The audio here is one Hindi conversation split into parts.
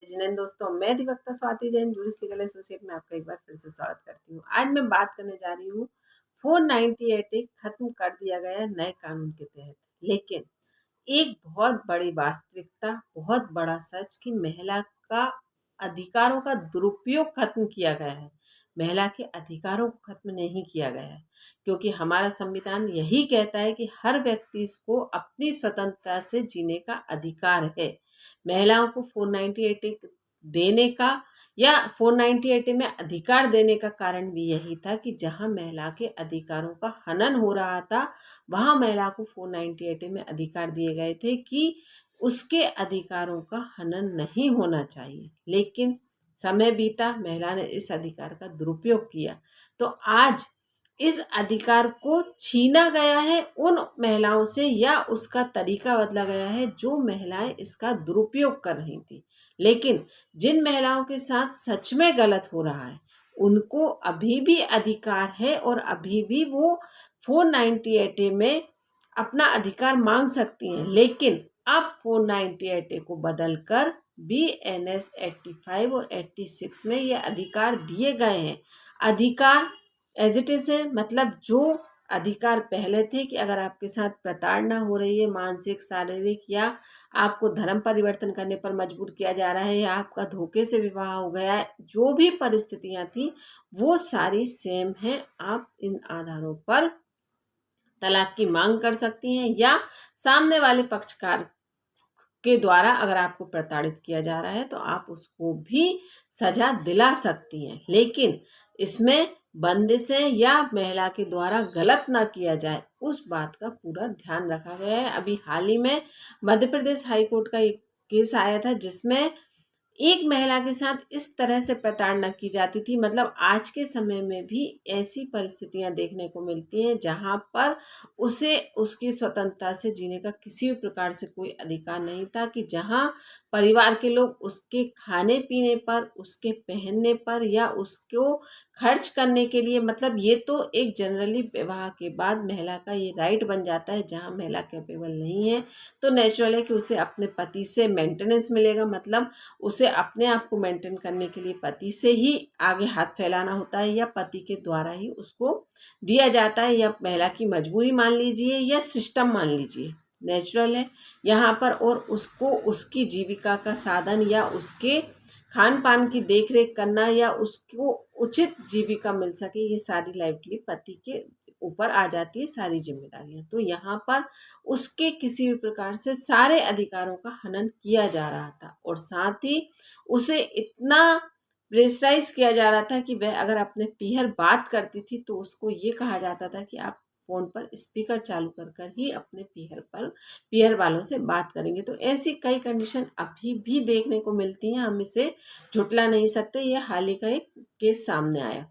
जिनेन दोस्तों, मैं अधिवक्ता Swati Jain jurist legal associate में आपका एक बार फिर से स्वागत करती हूँ। आज मैं बात करने जा रही हूँ 498 एक्ट खत्म कर दिया गया है नए कानून के तहत, लेकिन एक बहुत बड़ी वास्तविकता, बहुत बड़ा सच कि महिला का अधिकारों का दुरुपयोग खत्म किया गया है। महिला के अधिकारों को खत्म नहीं किया गया है, क्योंकि हमारा संविधान यही कहता है कि हर व्यक्ति को अपनी स्वतंत्रता से जीने का अधिकार है। महिलाओं को 498 देने का या 498 में अधिकार देने का कारण भी यही था कि जहां महिला के अधिकारों का हनन हो रहा था, वहां महिला को 498 में अधिकार दिए गए थे कि उसके अधिकारों का हनन नहीं होना चाहिए। लेकिन समय बीता, महिला ने इस अधिकार का दुरुपयोग किया, तो आज इस अधिकार को छीना गया है उन महिलाओं से, या उसका तरीका बदला गया है जो महिलाएं इसका दुरुपयोग कर रही थी। लेकिन जिन महिलाओं के साथ सच में गलत हो रहा है, उनको अभी भी अधिकार है और अभी भी वो 498 में अपना अधिकार मांग सकती हैं। लेकिन अब 498 को बदलकर BNS 85 और 86 में ये अधिकार दिए गए हैं। अधिकार एज इट इज है, मतलब जो अधिकार पहले थे कि अगर आपके साथ प्रताड़ना हो रही है, मानसिक, शारीरिक, या आपको धर्म परिवर्तन करने पर मजबूर किया जा रहा है, या आपका धोखे से विवाह हो गया है, जो भी परिस्थितियां थी वो सारी सेम हैं। आप इन आधारों पर तलाक की मांग कर सकती हैं, या सामने वाले पक्षकार के द्वारा अगर आपको प्रताड़ित किया जा रहा है तो आप उसको भी सजा दिला सकती हैं। लेकिन इसमें बंदिशें या महिला के द्वारा गलत ना किया जाए, उस बात का पूरा ध्यान रखा गया है। अभी हाल ही में मध्य प्रदेश हाई कोर्ट का एक केस आया था जिसमें एक महिला के साथ इस तरह से प्रताड़ना की जाती थी। मतलब आज के समय में भी ऐसी परिस्थितियां देखने को मिलती हैं जहां पर उसे उसकी स्वतंत्रता से जीने का किसी भी प्रकार से कोई अधिकार नहीं था, कि जहां परिवार के लोग उसके खाने पीने पर, उसके पहनने पर, या उसको खर्च करने के लिए, मतलब ये तो एक जनरली विवाह के बाद महिला का ये राइट बन जाता है। जहां महिला कैपेबल नहीं है तो नेचुरल है कि उसे अपने पति से मेंटेनेंस मिलेगा, मतलब उसे अपने आप को मेंटेन करने के लिए पति से ही आगे हाथ फैलाना होता है, या पति के द्वारा ही उसको दिया जाता है, या महिला की मजबूरी मान लीजिए या सिस्टम मान लीजिए, नेचुरल है यहाँ पर। और उसको उसकी जीविका का साधन या उसके खान पान की देख रेख करना या उसको उचित जीविका मिल सके, ये सारी लाइफली पति के ऊपर आ जाती है सारी जिम्मेदारियां। तो यहाँ पर उसके किसी भी प्रकार से सारे अधिकारों का हनन किया जा रहा था, और साथ ही उसे इतना प्रेशराइज किया जा रहा था कि वह अगर अपने पीहर बात करती थी तो उसको ये कहा जाता था कि आप फोन पर स्पीकर चालू कर कर ही अपने पीहर वालों से बात करेंगे। तो ऐसी कई कंडीशन अभी भी देखने को मिलती हैं, हम इसे झुटला नहीं सकते। ये हाल ही का एक केस सामने आया,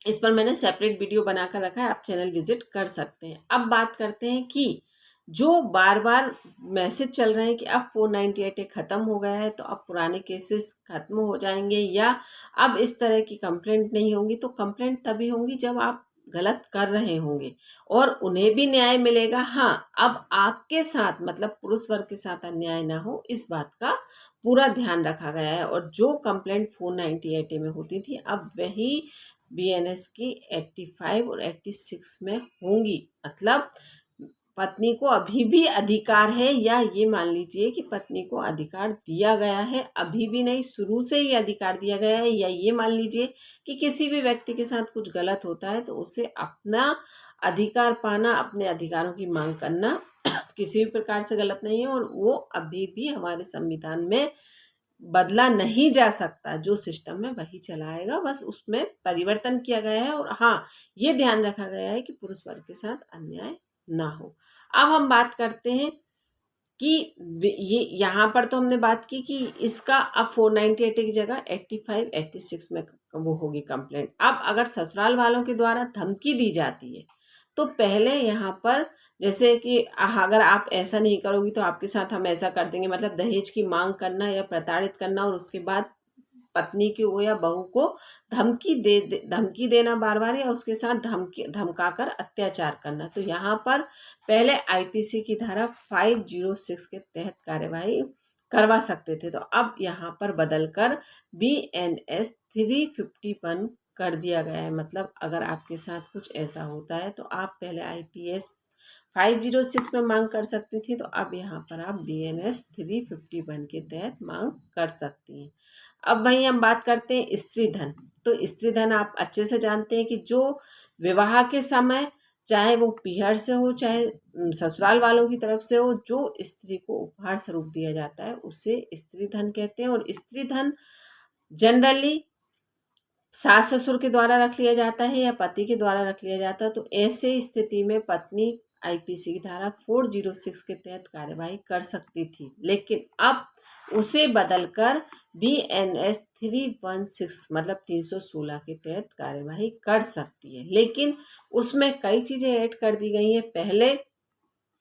इस पर मैंने सेपरेट वीडियो बनाकर रखा है, आप चैनल विजिट कर सकते हैं। अब बात करते हैं कि जो बार बार मैसेज चल रहे हैं कि अब 498 खत्म हो गया है तो अब पुराने केसेस खत्म हो जाएंगे, या अब इस तरह की कंप्लेंट नहीं होंगी। तो कंप्लेंट तभी होंगी जब आप गलत कर रहे होंगे और उन्हें भी न्याय मिलेगा। हाँ, अब आपके साथ, मतलब पुरुष वर्ग के साथ अन्याय ना हो, इस बात का पूरा ध्यान रखा गया है। और जो कंप्लेंट 498 में होती थी अब वही BNS की 85 और 86 में होंगी। मतलब पत्नी को अभी भी अधिकार है, या ये मान लीजिए कि पत्नी को अधिकार दिया गया है, अभी भी नहीं, शुरू से ही अधिकार दिया गया है। या ये मान लीजिए कि किसी भी व्यक्ति के साथ कुछ गलत होता है तो उसे अपना अधिकार पाना, अपने अधिकारों की मांग करना किसी भी प्रकार से गलत नहीं है, और वो अभी भी हमारे संविधान में बदला नहीं जा सकता। जो सिस्टम है वही चलाएगा, बस उसमें परिवर्तन किया गया है। और हाँ, ये ध्यान रखा गया है कि पुरुष वर्ग के साथ अन्याय ना हो। अब हम बात करते हैं कि ये यहाँ पर तो हमने बात की कि इसका अब 498 की जगह 85, 86 में वो होगी कंप्लेंट। अब अगर ससुराल वालों के द्वारा धमकी दी जाती है तो पहले यहाँ पर, जैसे कि अगर आप ऐसा नहीं करोगी तो आपके साथ हम ऐसा कर देंगे, मतलब दहेज की मांग करना या प्रताड़ित करना, और उसके बाद पत्नी को या बहू को धमकी देना बार बार, या उसके साथ धमकाकर अत्याचार करना। तो यहाँ पर पहले IPC की धारा 506 के तहत कार्यवाही करवा सकते थे। तो अब यहाँ पर बदल कर BNS 351 कर दिया गया है। मतलब अगर आपके साथ कुछ ऐसा होता है तो आप पहले IPS 506 में मांग कर सकती थी, तो अब यहाँ पर आप BNS 351 के तहत मांग कर सकती हैं। अब वहीं हम बात करते हैं स्त्री धन। तो स्त्री धन आप अच्छे से जानते हैं कि जो विवाह के समय, चाहे वो पीहर से हो चाहे ससुराल वालों की तरफ से हो, जो स्त्री को उपहार स्वरूप दिया जाता है उसे स्त्री धन कहते हैं। और स्त्री धन जनरली सास ससुर के द्वारा रख लिया जाता है या पति के द्वारा रख लिया जाता है। तो ऐसे स्थिति में पत्नी IPC की धारा 406 के तहत कार्यवाही कर सकती थी, लेकिन अब उसे बदलकर BNS 316 मतलब 316 के तहत कार्यवाही कर सकती है। लेकिन उसमें कई चीजें ऐड कर दी गई हैं। पहले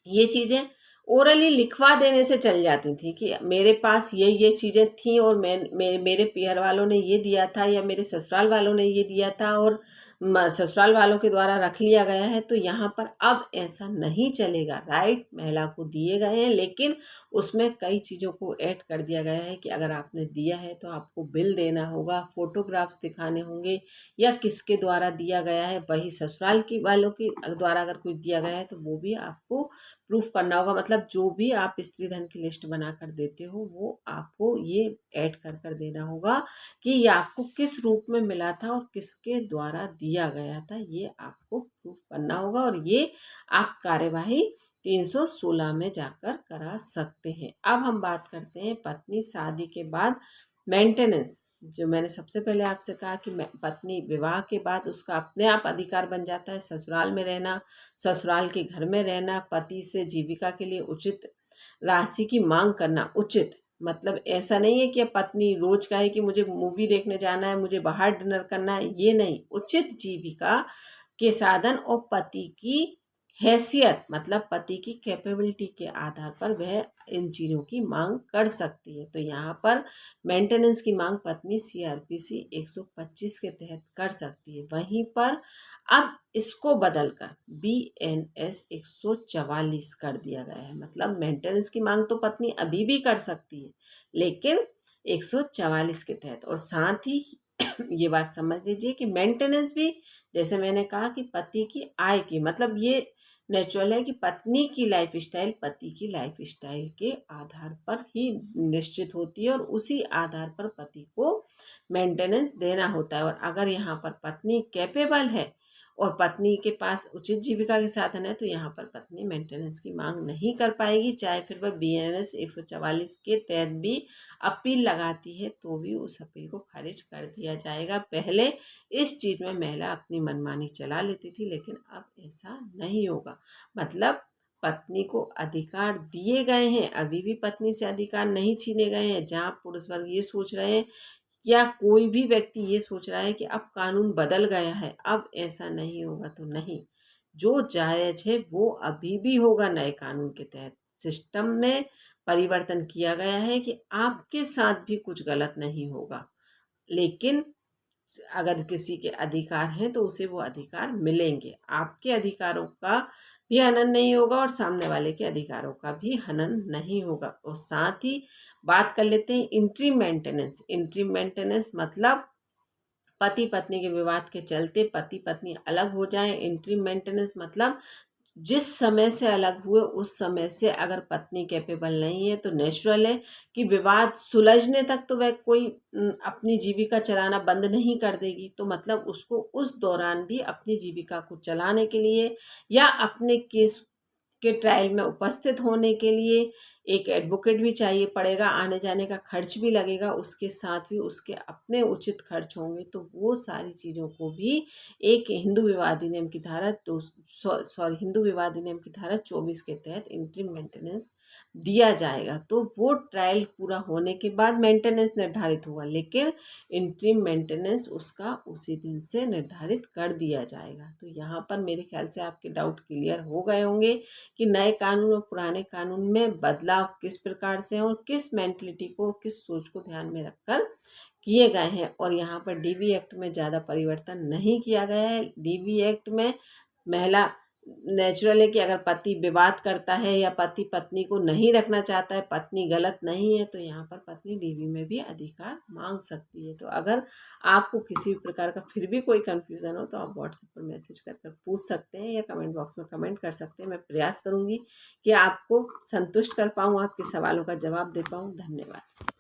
ये चीजें ओरली लिखवा देने से चल जाती थी कि मेरे पास ये चीजें थी और मेरे पीहर वालों ने ये दिया था या मेरे ससुराल वालों ने ये दिया था और ससुराल वालों के द्वारा रख लिया गया है। तो यहाँ पर अब ऐसा नहीं चलेगा। राइट महिला को दिए गए हैं, लेकिन उसमें कई चीज़ों को ऐड कर दिया गया है कि अगर आपने दिया है तो आपको बिल देना होगा, फोटोग्राफ्स दिखाने होंगे, या किसके द्वारा दिया गया है। वही ससुराल की वालों के द्वारा अगर कुछ दिया गया है तो वो भी आपको प्रूफ करना होगा। मतलब जो भी आप स्त्री धन की लिस्ट बना कर देते हो वो आपको ये ऐड कर देना होगा कि ये आपको किस रूप में मिला था और किसके द्वारा दिया गया था, ये आपको प्रूफ करना होगा। और ये आप कार्यवाही 316 में जाकर करा सकते हैं। अब हम बात करते हैं पत्नी शादी के बाद मेंटेनेंस। जो मैंने सबसे पहले आपसे कहा कि पत्नी विवाह के बाद उसका अपने आप अधिकार बन जाता है ससुराल में रहना, ससुराल के घर में रहना, पति से जीविका के लिए उचित राशि की मांग करना। उचित मतलब ऐसा नहीं है कि पत्नी रोज कहे कि मुझे मूवी देखने जाना है, मुझे बाहर डिनर करना है, ये नहीं। उचित जीविका के साधन और पति की हैसियत मतलब पति की कैपेबिलिटी के आधार पर वह इन चीज़ों की मांग कर सकती है। तो यहाँ पर मेंटेनेंस की मांग पत्नी CRPC 125 के तहत कर सकती है। वहीं पर अब इसको बदलकर BNS 144 कर दिया गया है। मतलब मेंटेनेंस की मांग तो पत्नी अभी भी कर सकती है, लेकिन 144 के तहत। और साथ ही ये बात समझ लीजिए कि मेंटेनेंस भी, जैसे मैंने कहा कि पति की आय की, मतलब ये नेचुरल है कि पत्नी की लाइफ स्टाइल पति की लाइफ स्टाइल के आधार पर ही निश्चित होती है और उसी आधार पर पति को मेंटेनेंस देना होता है। और अगर यहाँ पर पत्नी कैपेबल है और पत्नी के पास उचित जीविका के साधन है तो यहाँ पर पत्नी मेंटेनेंस की मांग नहीं कर पाएगी। चाहे फिर वह BNS 144 के तहत भी अपील लगाती है तो भी उस अपील को खारिज कर दिया जाएगा। पहले इस चीज़ में महिला अपनी मनमानी चला लेती थी, लेकिन अब ऐसा नहीं होगा। मतलब पत्नी को अधिकार दिए गए हैं, अभी भी पत्नी से अधिकार नहीं छीने गए हैं। जहाँ पुरुष वर्ग ये सोच रहे हैं या कोई भी व्यक्ति ये सोच रहा है कि अब कानून बदल गया है, अब ऐसा नहीं होगा, तो नहीं। जो जायज है वो अभी भी होगा। नए कानून के तहत सिस्टम में परिवर्तन किया गया है कि आपके साथ भी कुछ गलत नहीं होगा, लेकिन अगर किसी के अधिकार हैं तो उसे वो अधिकार मिलेंगे। आपके अधिकारों का भी हनन नहीं होगा और सामने वाले के अधिकारों का भी हनन नहीं होगा। और साथ ही बात कर लेते हैं इंट्रीम मेंटेनेंस। इंट्रीम मेंटेनेंस मतलब पति पत्नी के विवाद के चलते पति पत्नी अलग हो जाएं। इंट्रीम मेंटेनेंस मतलब जिस समय से अलग हुए उस समय से अगर पत्नी कैपेबल नहीं है तो नेचुरल है कि विवाद सुलझने तक तो वह कोई अपनी जीविका चलाना बंद नहीं कर देगी। तो मतलब उसको उस दौरान भी अपनी जीविका को चलाने के लिए या अपने केस के ट्रायल में उपस्थित होने के लिए एक एडवोकेट भी चाहिए पड़ेगा, आने जाने का खर्च भी लगेगा, उसके साथ भी उसके अपने उचित खर्च होंगे। तो वो सारी चीज़ों को भी एक हिंदू विवाद अधिनियम की धारा हिंदू विवाद अधिनियम की धारा 24 के तहत इंट्रीम मेंटेनेंस दिया जाएगा। तो वो ट्रायल पूरा होने के बाद मेंटेनेंस निर्धारित होगा, लेकिन इंट्रीम मेंटेनेंस उसका उसी दिन से निर्धारित कर दिया जाएगा। तो यहाँ पर मेरे ख्याल से आपके डाउट क्लियर हो गए होंगे कि नए कानून और पुराने कानून में बदलाव किस प्रकार से हैं और किस मेंटलिटी को, किस सोच को ध्यान में रखकर किए गए हैं। और यहाँ पर DV एक्ट में ज़्यादा परिवर्तन नहीं किया गया है। DV एक्ट में महिला नेचुरल है कि अगर पति विवाद करता है या पति पत्नी को नहीं रखना चाहता है, पत्नी गलत नहीं है, तो यहाँ पर पत्नी डीवी में भी अधिकार मांग सकती है। तो अगर आपको किसी भी प्रकार का फिर भी कोई कंफ्यूजन हो तो आप व्हाट्सएप पर मैसेज कर कर पूछ सकते हैं या कमेंट बॉक्स में कमेंट कर सकते हैं। मैं प्रयास करूँगी कि आपको संतुष्ट कर पाऊँ, आपके सवालों का जवाब दे पाऊँ। धन्यवाद।